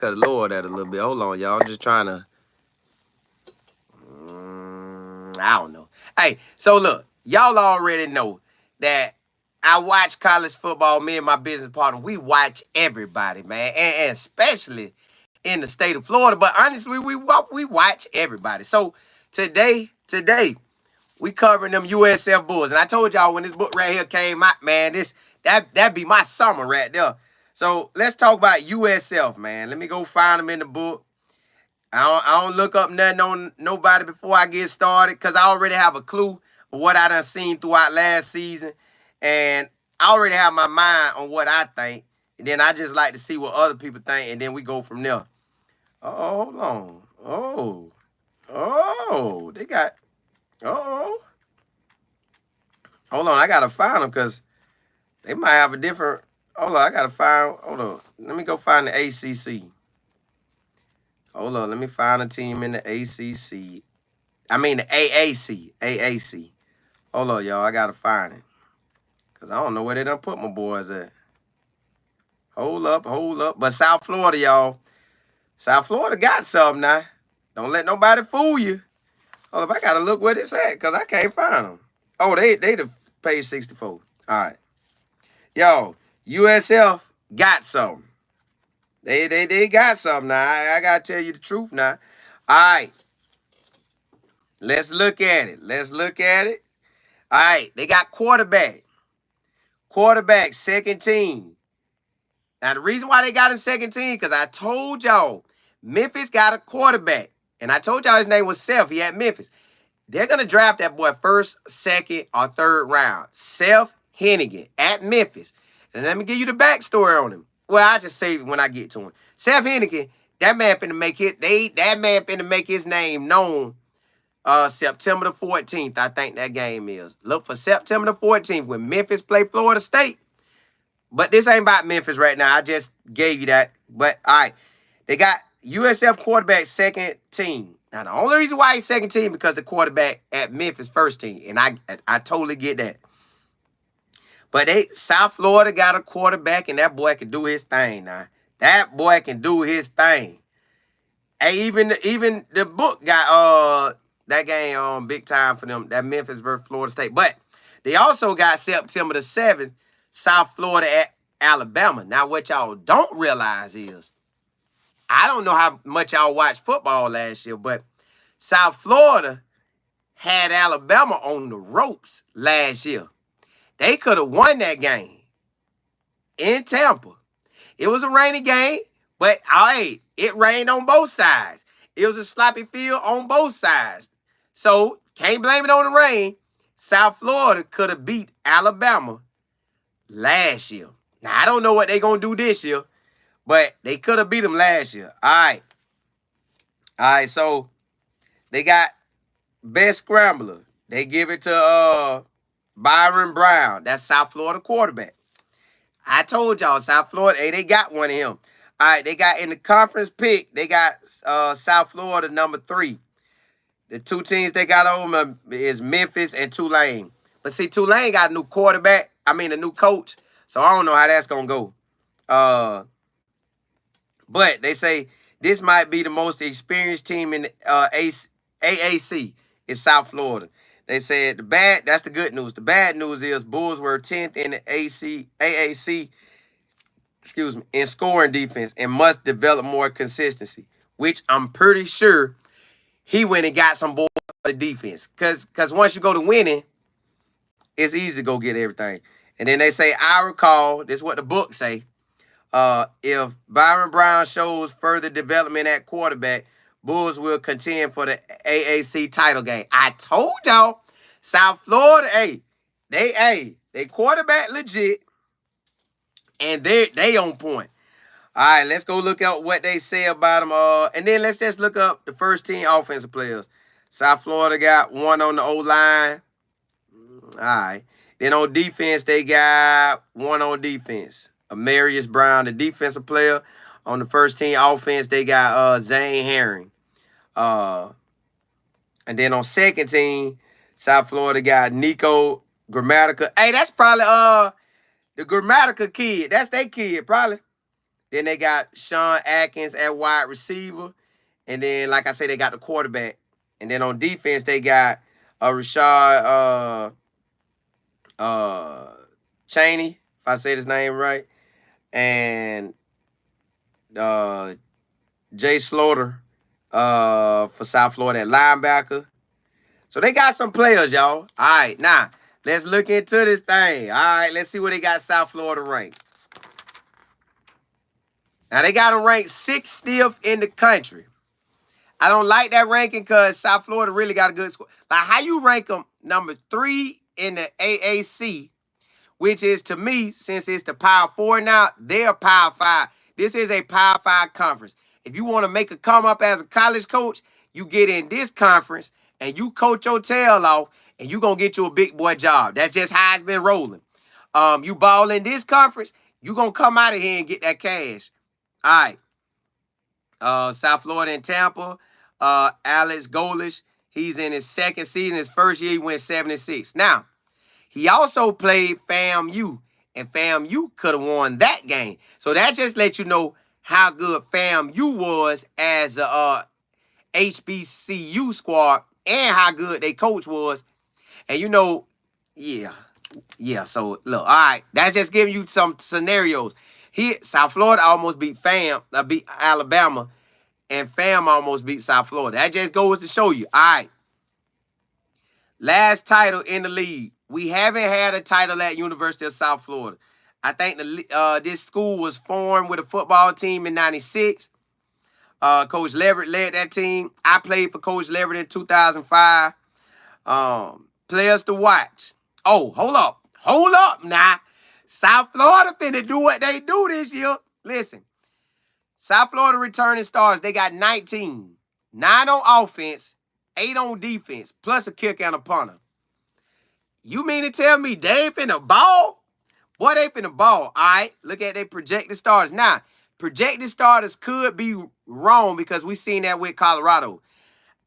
Gotta lower that a little bit. Hold on, y'all. I'm just trying to. I don't know. Hey, so look, y'all already know that I watch college football. Me and my business partner, we watch everybody, man, and especially in the state of Florida. But honestly, we watch everybody. So today, we covering them USF Bulls, and I told y'all when this book right here came out, man, that be my summer right there. So let's talk about USF, man. Let me go find them in the book. I don't look up nothing on nobody before I get started because I already have a clue of what I done seen throughout last season. And I already have my mind on what I think. And then I just like to see what other people think. And then we go from there. Oh, hold on. They got, oh. Hold on, I got to find them because they might have a different, hold on, hold on. Let me go find the ACC. Hold on, let me find a team in the ACC. I mean the AAC. AAC. Hold on, y'all. I gotta find it. Cause I don't know where they done put my boys at. Hold up. But South Florida, y'all. South Florida got something now. Don't let nobody fool you. Hold up, I gotta look where this at, cause I can't find them. Oh, they the page 64. All right. Yo, USF got something. They got something now. I gotta tell you the truth now. All right. Let's look at it. All right. They got quarterback. Quarterback, second team. Now, the reason why they got him second team, because I told y'all, Memphis got a quarterback. And I told y'all his name was Seth. He at Memphis. They're going to draft that boy first, second, or third round. Seth Hennigan at Memphis. And let me give you the backstory on him. Well, I'll just say it when I get to him. Seth Hennigan, that man finna make his name known September the 14th, I think that game is. Look for September the 14th when Memphis play Florida State. But this ain't about Memphis right now. I just gave you that. But, all right. They got USF quarterback second team. Now, the only reason why he's second team because the quarterback at Memphis first team. And I totally get that. But South Florida got a quarterback, and that boy can do his thing now. That boy can do his thing. And even the book got that game big time for them, that Memphis versus Florida State. But they also got September the 7th, South Florida at Alabama. Now, what y'all don't realize is, I don't know how much y'all watched football last year, but South Florida had Alabama on the ropes last year. They could have won that game in Tampa. It was a rainy game, but hey, it rained on both sides. It was a sloppy field on both sides. So, can't blame it on the rain. South Florida could have beat Alabama last year. Now, I don't know what they're going to do this year, but they could have beat them last year. All right, so they got best scrambler. They give it to Byron Brown. That's South Florida quarterback. I told y'all, South Florida, hey, they got one of him. All right, they got in the conference pick, they got South Florida number 3. The two teams they got over them is Memphis and Tulane. But see, Tulane got a new quarterback. I mean, a new coach. So I don't know how that's going to go. But they say this might be the most experienced team in the AAC in South Florida. They said that's the good news. The bad news is Bulls were 10th in the AAC, in scoring defense and must develop more consistency, which I'm pretty sure he went and got some boys for the defense. Because once you go to winning, it's easy to go get everything. And then they say, I recall, this is what the book say, if Byron Brown shows further development at quarterback, Bulls will contend for the AAC title game. I told y'all, South Florida, they quarterback legit, and they on point. All right, let's go look at what they say about them. And then let's just look up the first team offensive players. South Florida got one on the O-line. All right. Then on defense, they got one on defense. Amarius Brown, the defensive player. On the first team offense, they got Zane Herring. And then on second team, South Florida got Nico Grammatica. Hey, that's probably the Grammatica kid. That's their kid, probably. Then they got Sean Atkins at wide receiver. And then, like I say, they got the quarterback. And then on defense, they got Rashad Cheney, if I say his name right, and Jay Slaughter for South Florida at linebacker. So they got some players, y'all. All right, now let's look into this thing. All right, let's see where they got South Florida ranked. Now they got them ranked 60th in the country. I don't like that ranking because South Florida really got a good score. Like, how you rank them number 3 in the AAC, which is, to me, since it's the Power 4 now, they're Power 5. This is a Power 5 conference. If you want to make a come up as a college coach, you get in this conference and you coach your tail off and you're going to get you a big boy job. That's just how it's been rolling. You ball in this conference, you're going to come out of here and get that cash. All right. South Florida and Tampa. Alex Golesh, he's in his second season. His first year, he went 7-6. Now, he also played FAMU, and FAMU could have won that game. So that just lets you know how good FAMU was as a HBCU squad and how good their coach was. And yeah. So look, all right, that's just giving you some scenarios. South Florida almost beat Alabama, and FAM almost beat South Florida. That just goes to show you. All right. Last title in the league. We haven't had a title at University of South Florida. I think this school was formed with a football team in '96. Coach Leverett led that team. I played for Coach Leverett in 2005. Players to watch. Oh, hold up now. South Florida finna do what they do this year. Listen, South Florida returning stars, they got 19. 9 on offense, 8 on defense, plus a kick and a punter. You mean to tell me they ain't finna ball? Boy, they finna ball. All right, look at their projected starters. Now, projected starters could be wrong because we seen that with Colorado.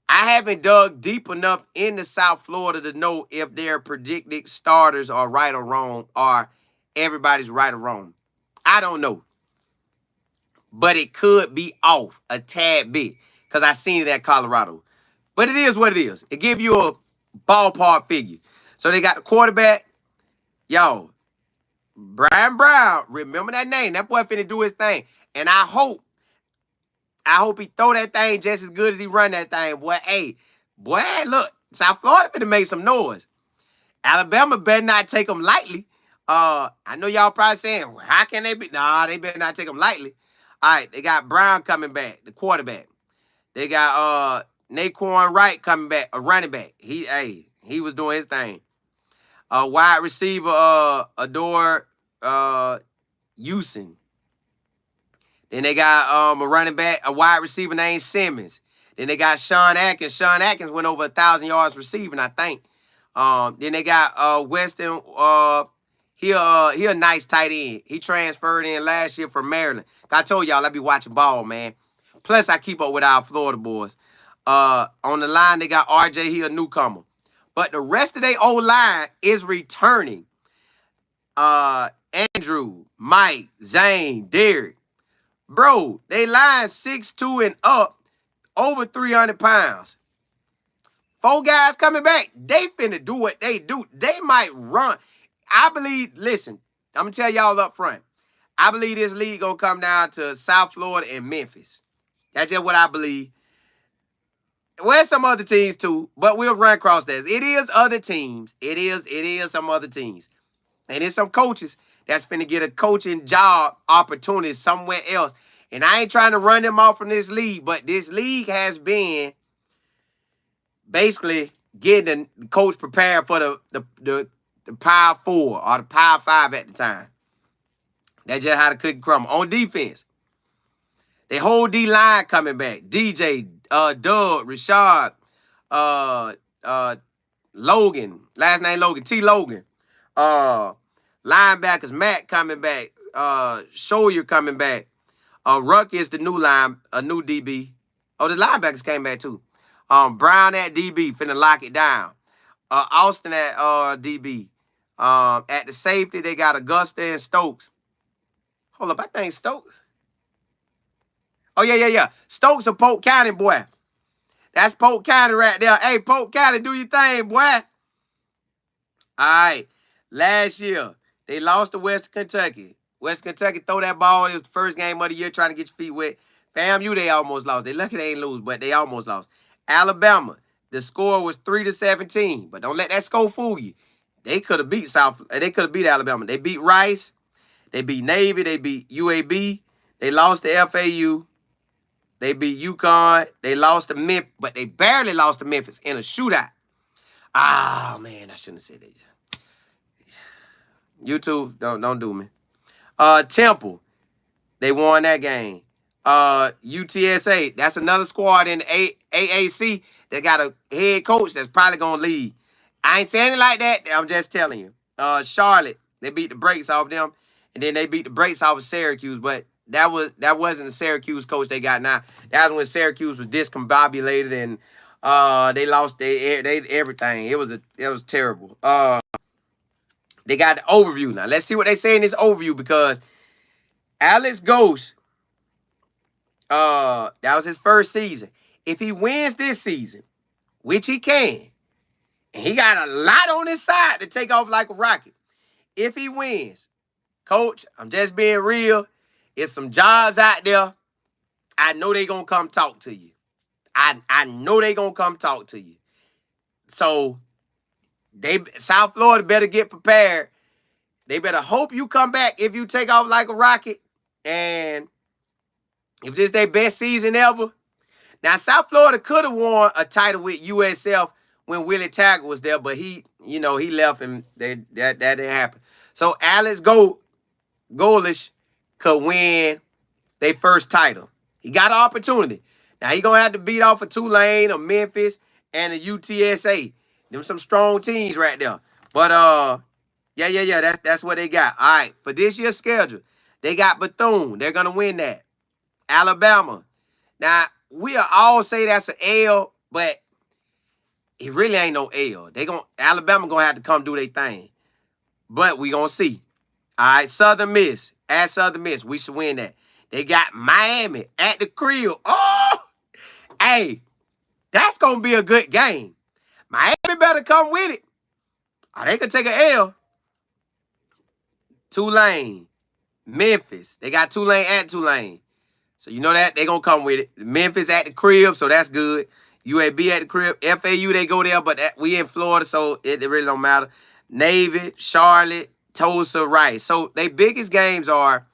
I haven't dug deep enough into South Florida to know if their predicted starters are right or wrong, or everybody's right or wrong. I don't know. But it could be off a tad bit because I seen it at Colorado. But it is what it is. It gives you a ballpark figure. So they got the quarterback. Yo, Brian Brown, remember that name. That boy finna do his thing. And I hope he throw that thing just as good as he run that thing. Boy, hey, look, South Florida finna make some noise. Alabama better not take them lightly. I know y'all probably saying, well, how can they be? Nah, they better not take them lightly. All right, they got Brown coming back, the quarterback. They got Naquan Wright coming back, a running back. He was doing his thing. Wide receiver, Adore Houston. Then they got a running back, a wide receiver named Simmons. Then they got Sean Atkins. Sean Atkins went over 1,000 yards receiving, I think. Then they got Weston. He a nice tight end. He transferred in last year from Maryland. I told y'all I be watching ball, man. Plus, I keep up with our Florida boys. On the line, they got RJ. He a newcomer. But the rest of their O-line is returning. Andrew, Mike, Zane, Derek. Bro, they line 6'2" and up, over 300 pounds. 4 guys coming back. They finna do what they do. They might run. I believe, listen, I'm going to tell y'all up front. I believe this league going to come down to South Florida and Memphis. That's just what I believe. Well, some other teams too, but we'll run across that. It is other teams. It is some other teams. And it's some coaches that's finna get a coaching job opportunity somewhere else. And I ain't trying to run them off from this league, but this league has been basically getting the coach prepared for the Power 4 or the Power 5 at the time. That's just how the cookie crumble. On defense, they whole D-line coming back. DJ, Doug, Rashad, Logan, last name Logan, T. Logan. Linebackers, Matt coming back. Schroyer coming back. Ruck is the new new DB. Oh, the linebackers came back too. Brown at DB, finna lock it down. Austin at DB. At the safety, they got Augusta and Stokes. Hold up, I think Stokes. Oh, yeah. Stokes a Polk County boy. That's Polk County right there. Hey, Polk County, do your thing, boy. All right. Last year, they lost to Western Kentucky. Western Kentucky throw that ball. It was the first game of the year trying to get your feet wet. FAMU, they almost lost. They lucky they ain't lose, but they almost lost. Alabama, the score was 3-17. But don't let that score fool you. They could have beat They could have beat Alabama. They beat Rice. They beat Navy. They beat UAB. They lost to FAU. They beat UConn. They lost to Memphis, but they barely lost to Memphis in a shootout. Ah, man, I shouldn't have said that. YouTube, don't do me. Temple, they won that game. UTSA, that's another squad in the AAC that got a head coach that's probably gonna leave. I ain't saying it like that. I'm just telling you. Charlotte, they beat the brakes off them, and then they beat the brakes off of Syracuse, but that wasn't the Syracuse coach they got now. That was when Syracuse was discombobulated and they lost they everything. It was terrible. They got the overview now. Let's see what they say in this overview because Alex Golesh, that was his first season. If he wins this season, which he can, and he got a lot on his side to take off like a rocket. If he wins, coach, I'm just being real. It's some jobs out there. I know they gonna come talk to you. I know they gonna come talk to you. So South Florida better get prepared. They better hope you come back if you take off like a rocket. And if this is their best season ever. Now, South Florida could have won a title with USF when Willie Taggart was there, but he left and that didn't happen. So Alex Golesh could win their first title. He got an opportunity. Now, he going to have to beat off a Tulane, a Memphis, and a UTSA. Them some strong teams right there. But, yeah, that's what they got. All right, for this year's schedule, they got Bethune. They're going to win that. Alabama. Now, we'll all say that's an L, but it really ain't no L. Alabama going to have to come do their thing. But we going to see. All right, Southern Miss. At Southern Miss, we should win that. They got Miami at the crib. Oh, hey, that's going to be a good game. Miami better come with it. Or they could take an L. Tulane, Memphis. They got Tulane at Tulane. So you know that. They're going to come with it. Memphis at the crib, so that's good. UAB at the crib. FAU, they go there, but we in Florida, so it really don't matter. Navy, Charlotte, Tulsa, Rice. So their biggest games are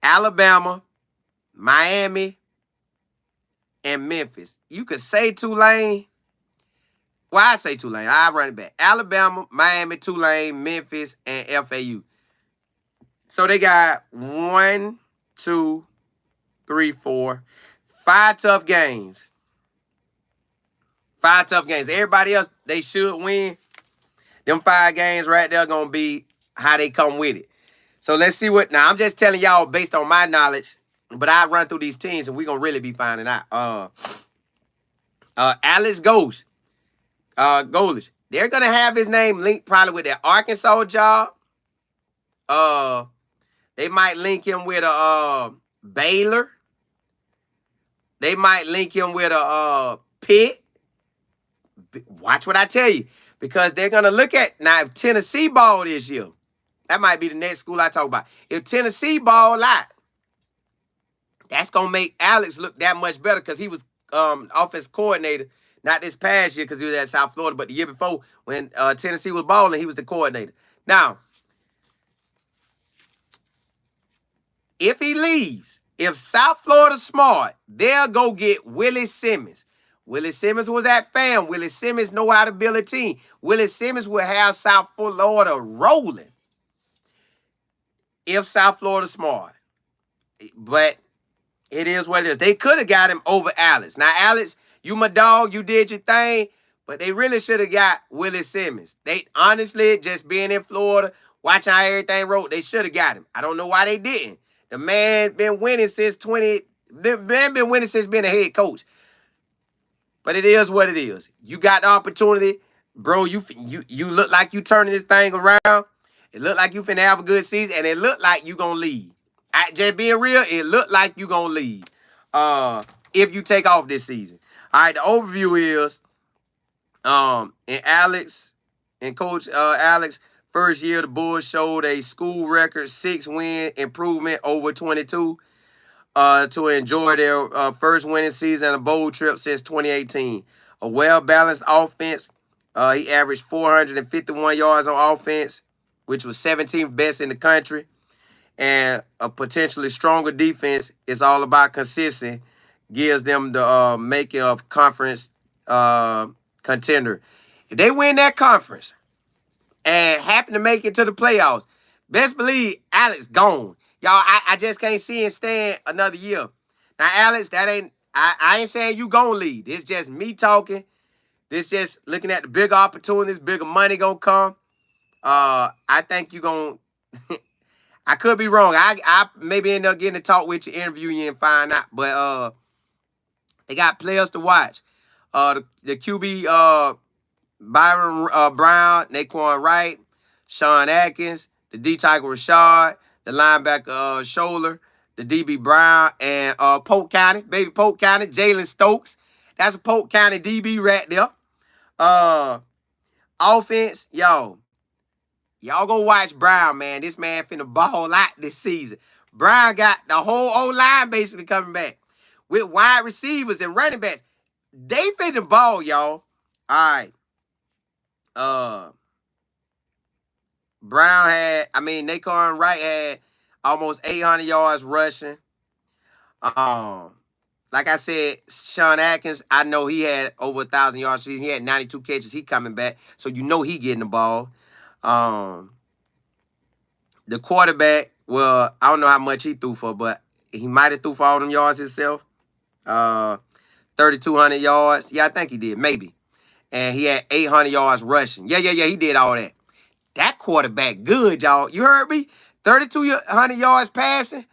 Alabama, Miami, and Memphis. You could say Tulane. Well, I say Tulane. I run it back. Alabama, Miami, Tulane, Memphis, and FAU. So they got 1, 2, 3, 4, 5 tough games. 5 tough games. Everybody else, they should win. Them 5 games right there going to be how they come with it. So let's see what. Now, I'm just telling y'all based on my knowledge, but I run through these teams and we're going to really be finding out. Alex Golesh. They're going to have his name linked probably with their Arkansas job. They might link him with a Baylor. They might link him with a Pitt. Watch what I tell you. Because they're going to look at, now if Tennessee ball this year, that might be the next school I talk about. If Tennessee ball out, that's going to make Alex look that much better because he was offense coordinator, not this past year because he was at South Florida, but the year before when Tennessee was balling, he was the coordinator. Now, if he leaves, if South Florida's smart, they'll go get Willie Simmons. Willie Simmons was at FAM. Willie Simmons know how to build a team. Willie Simmons will have South Florida rolling if South Florida's smart. But it is what it is. They could have got him over Alex. Now, Alex, you my dog. You did your thing. But they really should have got Willie Simmons. They honestly, just being in Florida, watching how everything rolled, they should have got him. I don't know why they didn't. The man been winning since been winning since being a head coach. But it is what it is. You got the opportunity, bro. You look like you turning this thing around. It look like you finna have a good season, and it look like you gonna lead. Just being real, it look like you gonna lead. if you take off this season. All right, the overview is in Coach Alex first year, the Bulls showed a school record 6-win improvement over 22 to enjoy their first winning season and a bowl trip since 2018. A well-balanced offense. He averaged 451 yards on offense, which was 17th best in the country. And a potentially stronger defense is all about consistent. Gives them the making of conference contender. If they win that conference and happen to make it to the playoffs, best believe Alex gone. Y'all, I just can't see him staying another year. Now, Alex, I ain't saying you gonna leave. It's just me talking. This just looking at the bigger opportunities, bigger money gonna come. I think you gonna I could be wrong. I maybe end up getting to talk with you, interview you, and find out. But they got players to watch. The QB Byron Brown, Naquan Wright, Sean Atkins, the D tackle Rashard, the linebacker Scholler, the DB Brown, and Polk County, baby Polk County, Jalen Stokes. That's a Polk County DB right there. Offense, y'all go watch Brown, man. This man finna ball out this season. Brown got the whole O-line basically coming back with wide receivers and running backs. They finna ball, y'all. All right. Naquan Wright had almost 800 yards rushing. Like I said, Sean Atkins, I know he had over 1,000 yards. He had 92 catches. He coming back, so you know he getting the ball. The quarterback, well, I don't know how much he threw for, but he might have threw for all them yards himself. 3,200 yards. Yeah, I think he did, maybe. And he had 800 yards rushing. Yeah, he did all that. That quarterback good, y'all. You heard me? 3,200 yards passing,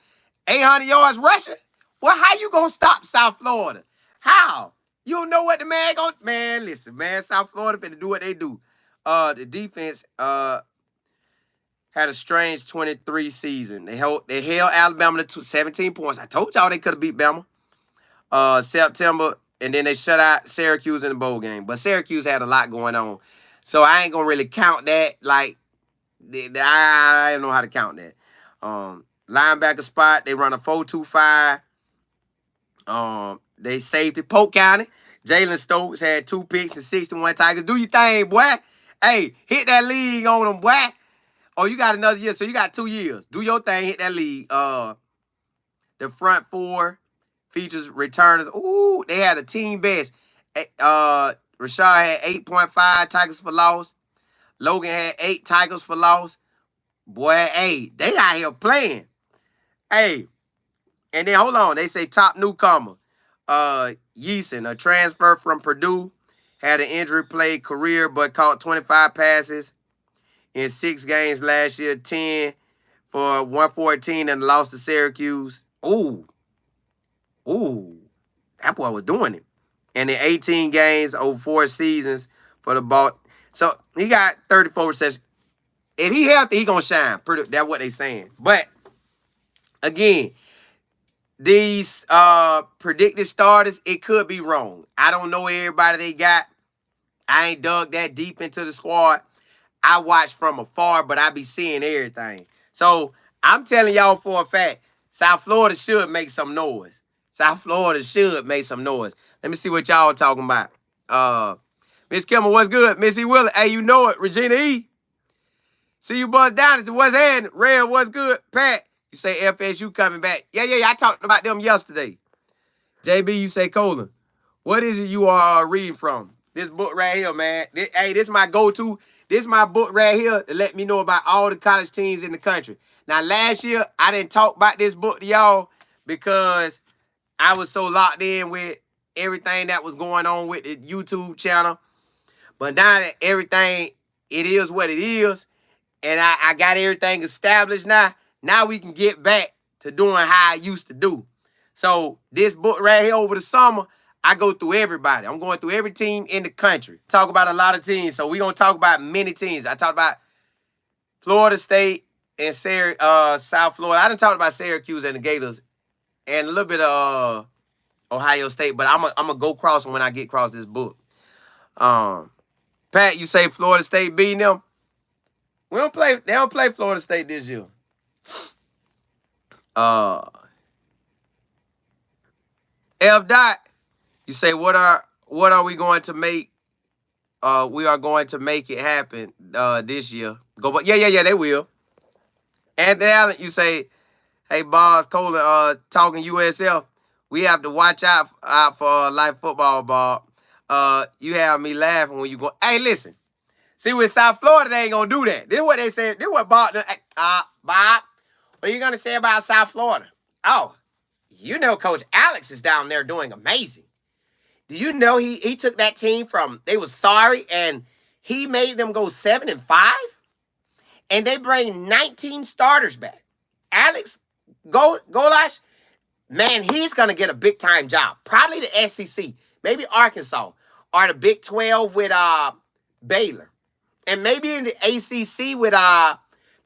800 yards rushing. Well, how you going to stop South Florida? How? You don't know what the man going to... Man, listen, man, South Florida finna do what they do. The defense had a strange 23 season. They held Alabama to 17 points. I told y'all they could have beat Bama. September, and then they shut out Syracuse in the bowl game. But Syracuse had a lot going on. So I ain't going to really count that. Like, I don't know how to count that. Linebacker spot, they run a 4-2-5. They safety, Polk County. Jalen Stokes had 2 picks and 61 tackles. Do your thing, boy. Hey, hit that league on them, boy. Oh, you got another year, so you got 2 years. Do your thing, hit that league. The front 4 features returners. Ooh, they had a team best. Rashard had 8.5 tackles for loss. Logan had 8 tackles for loss. Boy, hey, they out here playing. Hey, and then hold on. They say top newcomer. Yeason, a transfer from Purdue, had an injury-plagued career, but caught 25 passes in 6 games last year, 10 for 114 and lost to Syracuse. Ooh, that boy was doing it. And in 18 games over 4 seasons for the ball. So he got 34 receptions. If he healthy, he gonna shine. That's what they saying. But again, these predicted starters, it could be wrong. I don't know everybody they got. I ain't dug that deep into the squad. I watch from afar, but I be seeing everything. So I'm telling y'all for a fact, South Florida should make some noise. South Florida should make some noise. Let me see what y'all talking about. Miss Kimmer, what's good? Missy Willis, hey, you know it. Regina E. See you buzz down. What's happening? Red, what's good? Pat, you say FSU coming back. Yeah. I talked about them yesterday. JB, you say Colin. What is it you are reading from? This book right here, man. This is my go-to. This is my book right here to let me know about all the college teams in the country. Now, last year, I didn't talk about this book to y'all because I was so locked in with everything that was going on with the YouTube channel. But now that everything, it is what it is, and I got everything established now we can get back to doing how I used to do. So this book right here over the summer, I go through everybody. I'm going through every team in the country. Talk about a lot of teams. So we're going to talk about many teams. I talked about Florida State and South Florida. I done talked about Syracuse and the Gators and a little bit of Ohio State, but I'm gonna go cross them when I get across this book. Pat, you say Florida State beating them? We don't play. They don't play Florida State this year. F dot, you say what are we going to make? We are going to make it happen this year. Go, but yeah, they will. Anthony Allen, you say, hey, boss, Colin, talking USF. We have to watch out for live football, Bob. You have me laughing when you go. Hey, listen. See, with South Florida, they ain't gonna do that. This is what they said. This is what Bob. Bob, what are you gonna say about South Florida? Oh, you know, Coach Alex is down there doing amazing. Do you know he took that team from they was sorry and he made them go 7-5, and they bring 19 starters back. Alex Golesh, man, he's gonna get a big time job. Probably the SEC, maybe Arkansas, or the Big 12 with Baylor. And maybe in the ACC with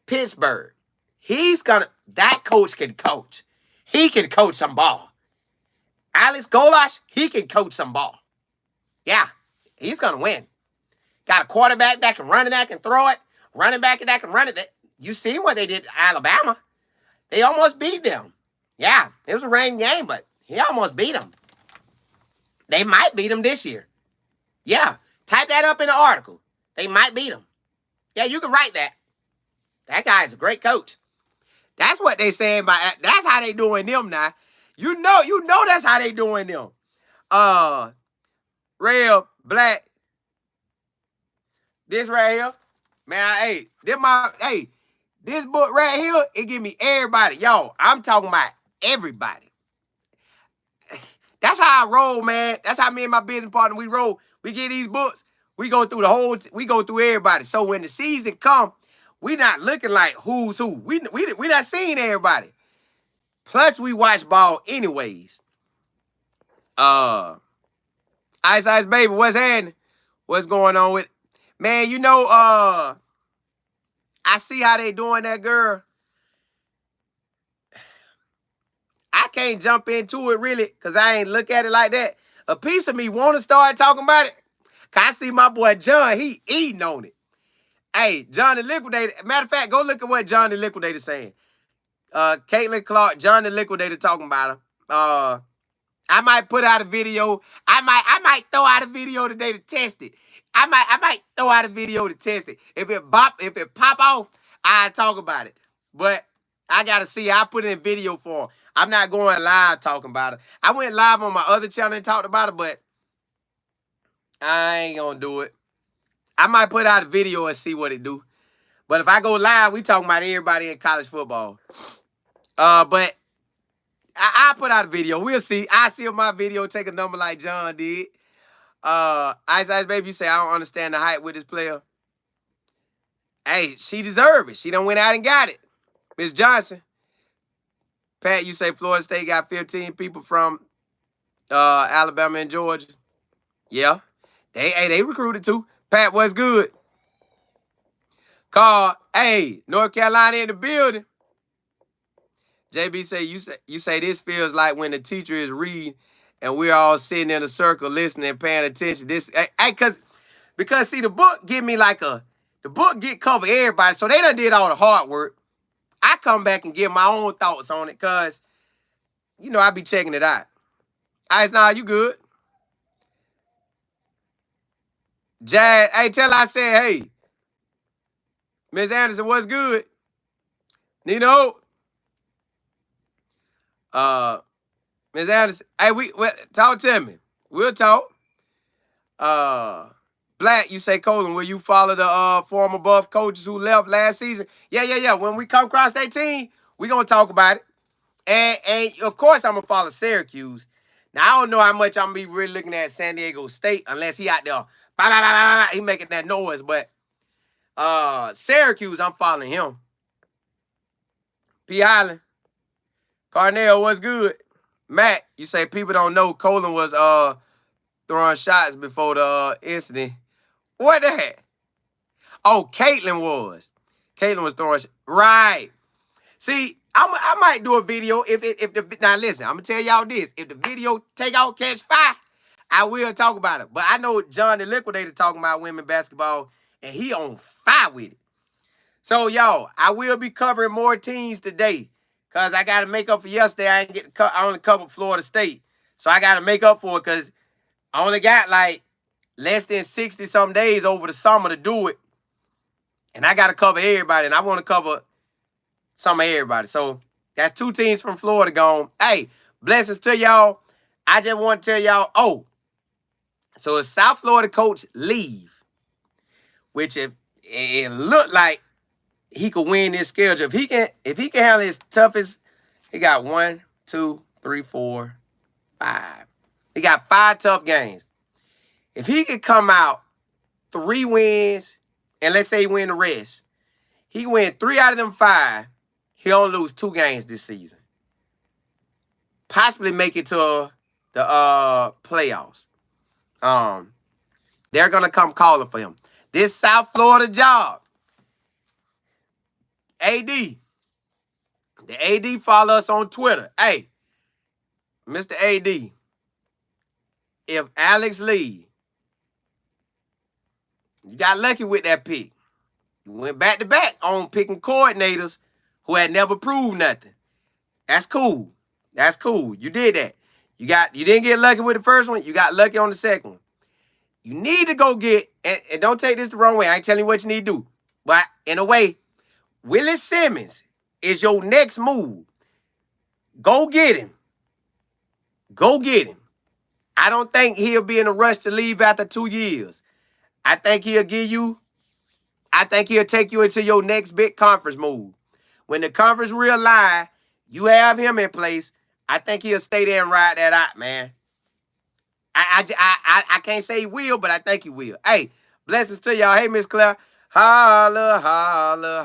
Pittsburgh. That coach can coach. He can coach some ball. Alex Golesh, he can coach some ball. Yeah, he's going to win. Got a quarterback that can run it, that can throw it. Running back that can run it. You see what they did to Alabama. They almost beat them. Yeah, it was a rain game, but he almost beat them. They might beat them this year. Yeah, type that up in the article. They might beat him. Yeah, you can write that. That guy's a great coach. That's what they saying by. That's how they doing them now. You know that's how they doing them. Real Black. This right here, man. This book right here, it give me everybody. Yo, I'm talking about everybody. That's how I roll, man. That's how me and my business partner we roll. We get these books. We go through we go through everybody. So when the season come, we not looking like who's who. We not seeing everybody. Plus we watch ball anyways. Ice Ice Baby, what's happening? What's going on with man? You know, I see how they doing that girl. I can't jump into it really because I ain't look at it like that. A piece of me want to start talking about it. I see my boy John, he eating on it. Hey, John the Liquidator. Matter of fact, go look at what John the Liquidator saying. Caitlin Clark, John the Liquidator talking about her. I might put out a video. I might throw out a video today to test it. I might throw out a video to test it. If it pop off, I talk about it. But I gotta see. I put it in video form. I'm not going live talking about it. I went live on my other channel and talked about it, but I ain't gonna do it. I might put out a video and see what it do. But if I go live, we talking about everybody in college football. But I'll put out a video. We'll see. I see if my video take a number like John did. Ice Ice Baby, you say, I don't understand the hype with this player. Hey, she deserve it. She done went out and got it. Miss Johnson. Pat, you say Florida State got 15 people from Alabama and Georgia. Yeah. They recruited too. Pat, what's good? Carl, hey, North Carolina in the building. JB say you say this feels like when the teacher is reading and we're all sitting in a circle listening and paying attention. This because see the book give me like the book get cover everybody, so they done did all the hard work. I come back and give my own thoughts on it because you know I be checking it out. Ice, nah, you good? Jazz, hey, tell her I said, hey, Miss Anderson, what's good? Nino, Miss Anderson, hey, talk to me. We'll talk. Black, you say, Colin, will you follow the former Buff coaches who left last season? Yeah. When we come across that team, we gonna talk about it. And of course, I'm gonna follow Syracuse. Now I don't know how much I'm gonna be really looking at San Diego State unless he out there. He making that noise, but Syracuse, I'm following him. P. Highland. Carnell, what's good? Matt, you say people don't know Colin was throwing shots before the incident. What the heck? Oh, Caitlin was. Caitlin was throwing shots. Right. See, I might do a video if the now listen, I'm gonna tell y'all this. If the video take out catch fire, I will talk about it. But I know John the Liquidator talking about women basketball, and he on fire with it. So y'all, I will be covering more teams today, cause I gotta make up for yesterday. I didn't get I only covered Florida State, so I gotta make up for it, cause I only got like less than 60 some days over the summer to do it, and I gotta cover everybody, and I want to cover some of everybody. So that's 2 teams from Florida gone. Hey, blessings to y'all. I just want to tell y'all, so if South Florida coach leave, which if it looked like he could win this schedule, if he can handle his toughest, he got 1, 2, 3, 4, 5. He got 5 tough games. If he could come out 3 wins, and let's say he win the rest, he win 3 out of them 5, he only lose 2 games this season. Possibly make it to the playoffs. They're gonna come calling for him. This South Florida job. AD. The AD follow us on Twitter. Hey, Mr. AD, if Alex Lee, you got lucky with that pick. You went back to back on picking coordinators who had never proved nothing. That's cool. That's cool. You did that. You didn't get lucky with the first one. You got lucky on the second one. You need to go get, and don't take this the wrong way. I ain't telling you what you need to do. But in a way, Willie Simmons is your next move. Go get him. Go get him. I don't think he'll be in a rush to leave after 2 years. I think he'll take you into your next big conference move. When the conference realign, you have him in place. I think he'll stay there and ride that out, man. I can't say he will, but I think he will. Hey, blessings to y'all. Hey, Miss Claire. Holla, holla, holla.